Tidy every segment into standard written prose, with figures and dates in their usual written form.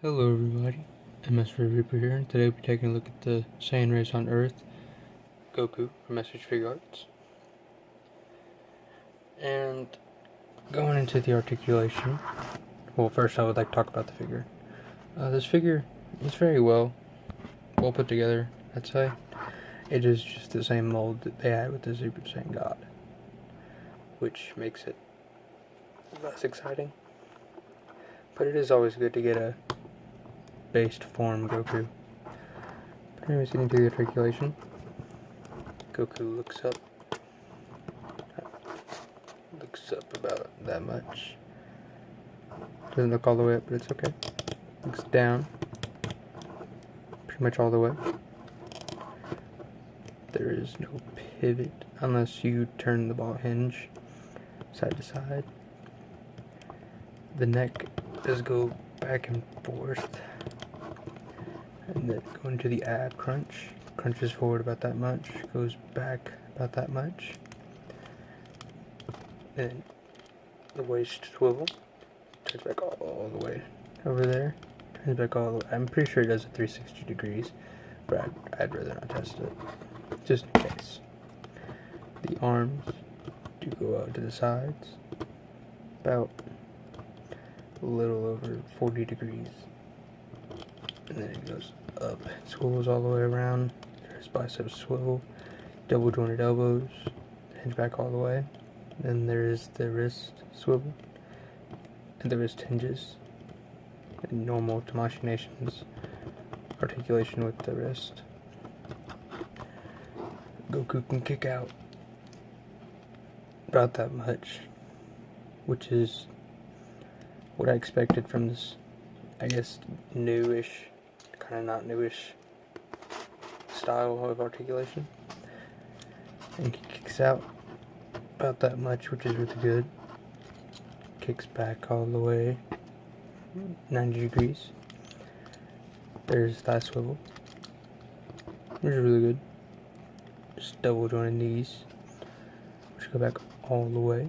Hello everybody, MS Reaper here, and today we'll be taking a look at the Saiyan race on Earth, Goku from Message Figure Arts. And going into the articulation, well first I would like to talk about the figure. This figure is very well put together, I'd say. It is just the same mold that they had with the Super Saiyan God, which makes it less exciting. But it is always good to get a based form Goku. But anyways, getting to the articulation, Goku looks up about that much. Doesn't look all the way up, but it's okay. Looks down pretty much all the way. There is no pivot unless you turn the ball hinge side to side. The neck does go back and forth, and then going to the ab crunch, crunches forward about that much, goes back about that much. Then the waist swivel, turns back all the way over there, turns back all the way. I'm pretty sure it does it 360 degrees, but I'd rather not test it, just in case. The arms do go out to the sides, about a little over 40 degrees. And then it goes up, swivels all the way around. There's biceps swivel, double jointed elbows, hinge back all the way. Then there is the wrist swivel, and the wrist hinges. And normal Tamashii Nation's articulation with the wrist. Goku can kick out about that much, which is what I expected from this, I guess, newish, kind of not newish style of articulation. And he kicks out about that much, which is really good. Kicks back all the way 90 degrees. There's thigh swivel, which is really good. Just double jointed knees, which go back all the way.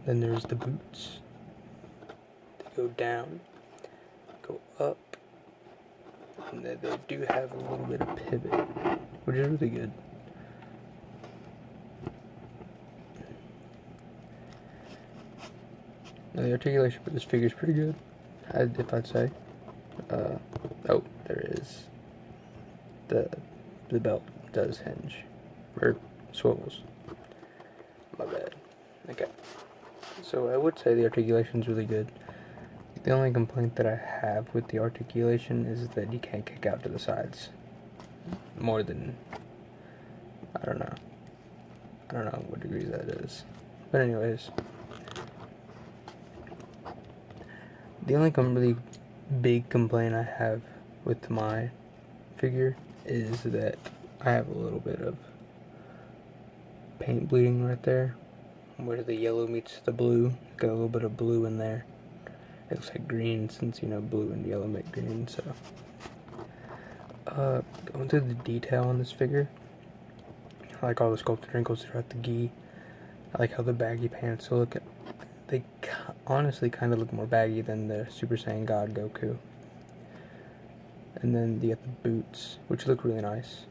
Then there's the boots. They go down, go up, and they do have a little bit of pivot, which is really good. Now the articulation for this figure is pretty good, if I'd say. Oh, there is. The belt does hinge, or swivels. My bad. Okay. So I would say the articulation is really good. The only complaint that I have with the articulation is that you can't kick out to the sides more than, I don't know what degrees that is. But anyways, the only really big complaint I have with my figure is that I have a little bit of paint bleeding right there, where the yellow meets the blue. Got a little bit of blue in there. It looks like green, since blue and yellow make green. So going through the detail on this figure, I like all the sculpted wrinkles throughout the gi. I like how the baggy pants look. They honestly kind of look more baggy than the Super Saiyan God Goku. And then you get the boots, which look really nice.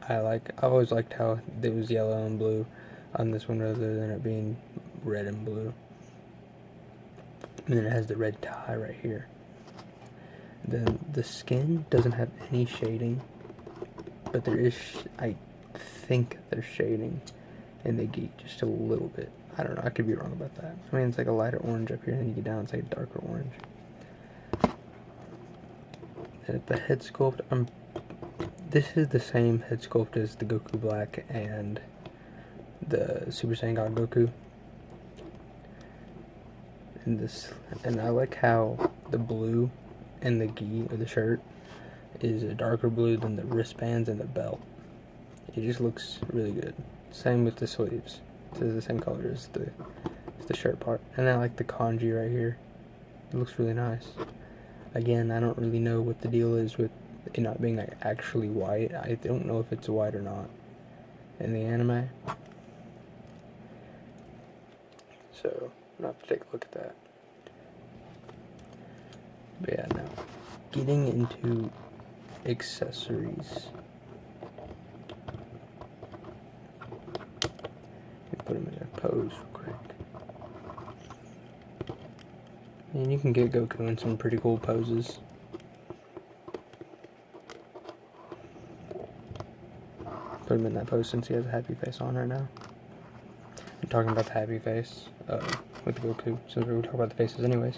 I've always liked how it was yellow and blue on this one rather than it being red and blue. And then it has the red tie right here. Then the skin doesn't have any shading, but there is, I think there's shading in the gi just a little bit. I don't know, I could be wrong about that. I mean, it's like a lighter orange up here, and then you get down, it's like a darker orange. And at the head sculpt, this is the same head sculpt as the Goku Black and the Super Saiyan God Goku. And I like how the blue in the gi or the shirt is a darker blue than the wristbands and the belt. It just looks really good. Same with the sleeves. It's the same color as the shirt part. And I like the kanji right here. It looks really nice. Again, I don't really know what the deal is with it not being like actually white. I don't know if it's white or not in the anime. So I'm gonna have to take a look at that. But yeah, now getting into accessories. Put him in a pose real quick. And you can get Goku in some pretty cool poses. Put him in that pose since he has a happy face on right now. I'm talking about the happy face with Goku, since we were talking about the faces anyways.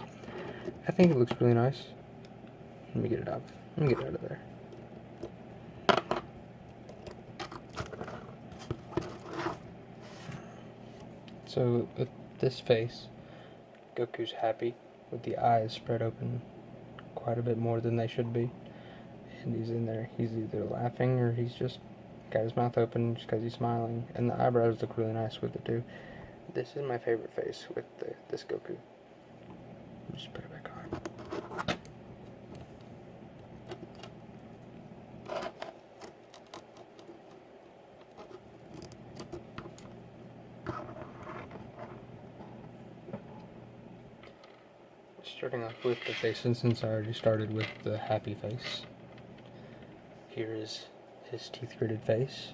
I think it looks really nice. Let me get it up. Let me get it out of there. So with this face, Goku's happy with the eyes spread open quite a bit more than they should be. And he's in there, he's either laughing or he's just got his mouth open just because he's smiling. And the eyebrows look really nice with it too. This is my favorite face with this Goku. Just put it back on. Starting off with the face, and since I already started with the happy face, here is his teeth gritted face,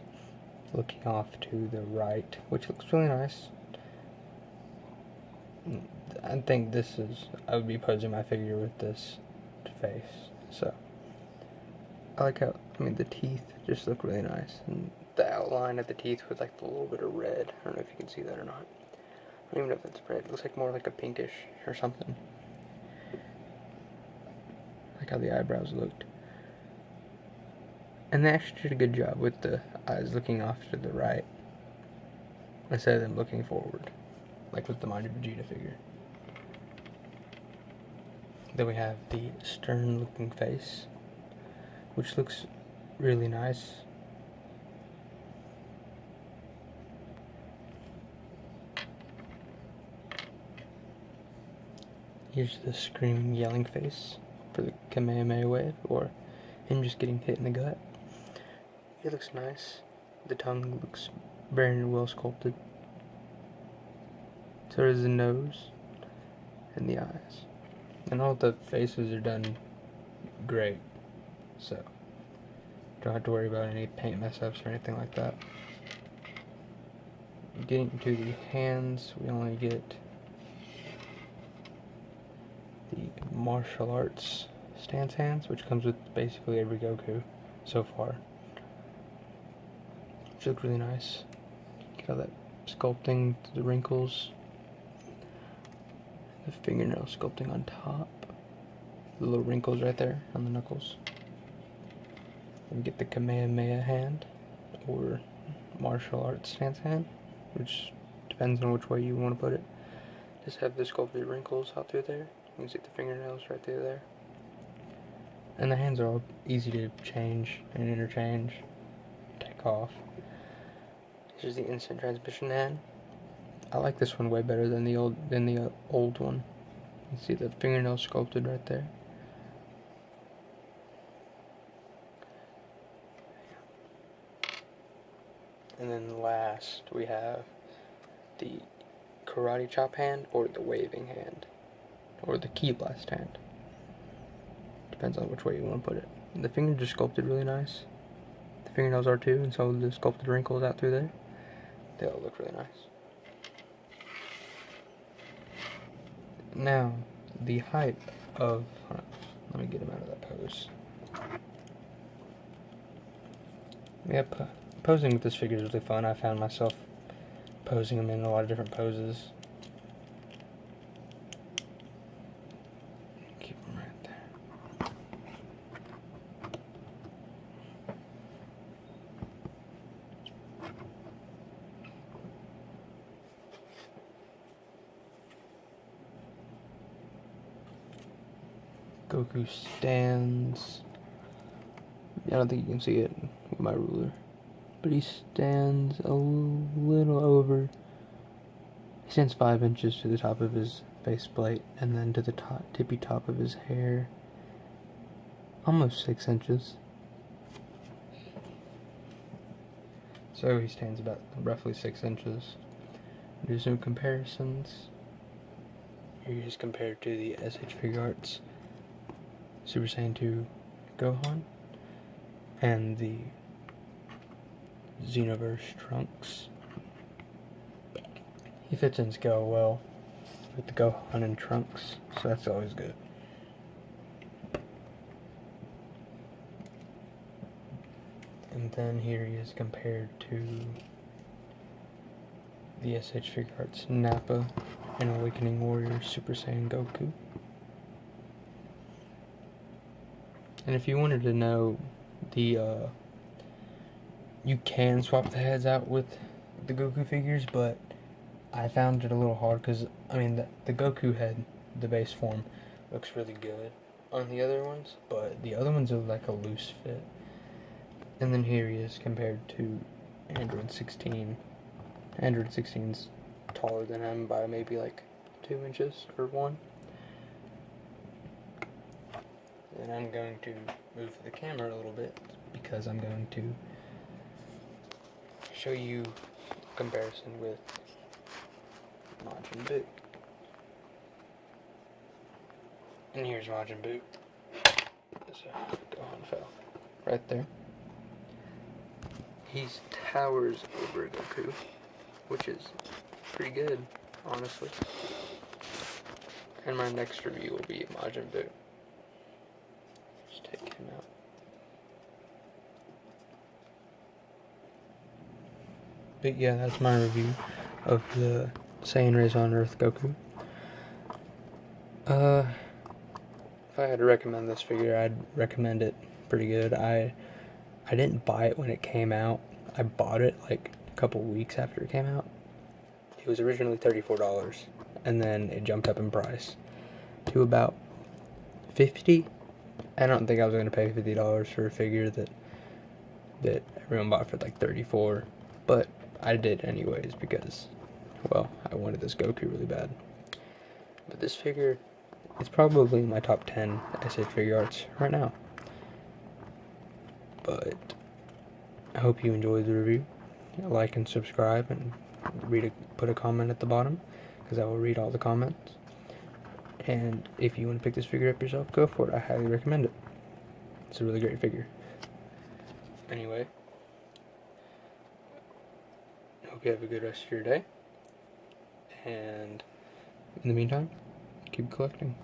looking off to the right, which looks really nice. I think I would be posing my figure with this face, so the teeth just look really nice, and the outline of the teeth with like a little bit of red. I don't know if you can see that or not. I don't even know if that's red. It looks like more like a pinkish or something. Like how the eyebrows looked. And they actually did a good job with the eyes looking off to the right instead of them looking forward, like with the Majin Vegeta figure. Then we have the stern looking face, which looks really nice. Here's the screaming, yelling face for the Kamehameha wave, or him just getting hit in the gut. It looks nice. The tongue looks very well sculpted. So does the nose and the eyes. And all the faces are done great. So don't have to worry about any paint mess ups or anything like that. Getting to the hands, we only get the martial arts stance hands, which comes with basically every Goku so far. Which look really nice. Get all that sculpting to the wrinkles. The fingernail sculpting on top. The little wrinkles right there on the knuckles. Then we get the Kamehameha hand, or martial arts stance hand, which depends on which way you want to put it. Just have the sculpted wrinkles out through there. You can see the fingernails right through there. And the hands are all easy to change and interchange, take off. This is the instant transmission hand. I like this one way better than the old one. You see the fingernails sculpted right there. And then last we have the karate chop hand, or the waving hand, or the ki blast hand. Depends on which way you want to put it. The fingers are sculpted really nice. The fingernails are too, and so the sculpted wrinkles out through there. They all look really nice. Now, the height of... let me get him out of that pose. Yeah, posing with this figure is really fun. I found myself posing him in a lot of different poses. Keep him right there. Goku stands. I don't think you can see it with my ruler, but he stands a little over. He stands 5 inches to the top of his faceplate, and then to the tippy top of his hair, almost 6 inches. So he stands about roughly 6 inches. Do some comparisons. Here he is compared to the SH Figure Arts Super Saiyan 2 Gohan and the Xenoverse Trunks. He fits in scale well with the Gohan and Trunks, so that's always good. And then here he is compared to the SH Figure Arts Nappa and Awakening Warrior Super Saiyan Goku. And if you wanted to know, you can swap the heads out with the Goku figures, but I found it a little hard because, I mean, the Goku head, the base form, looks really good on the other ones, but the other ones are like a loose fit. And then here he is compared to Android 16. Android 16's taller than him by maybe like 2 inches or 1. And I'm going to move the camera a little bit because I'm going to show you a comparison with Majin Buu. And here's Majin Buu. So, Gohan fell right there. He towers over Goku, which is pretty good, honestly. And my next review will be Majin Buu. Just take him out. But yeah, that's my review of the Saiyan Rays on Earth Goku. If I had to recommend this figure, I'd recommend it pretty good. I didn't buy it when it came out. I bought it like a couple weeks after it came out. It was originally $34, and then it jumped up in price to about $50. I don't think I was going to pay $50 for a figure that everyone bought for like $34, but I did anyways because, well, I wanted this Goku really bad. But this figure is probably in my top 10 SH Figure Arts right now. But I hope you enjoyed the review. Like and subscribe, and put a comment at the bottom, because I will read all the comments. And if you want to pick this figure up yourself, go for it. I highly recommend it. It's a really great figure. Anyway, hope you have a good rest of your day. And in the meantime, keep collecting.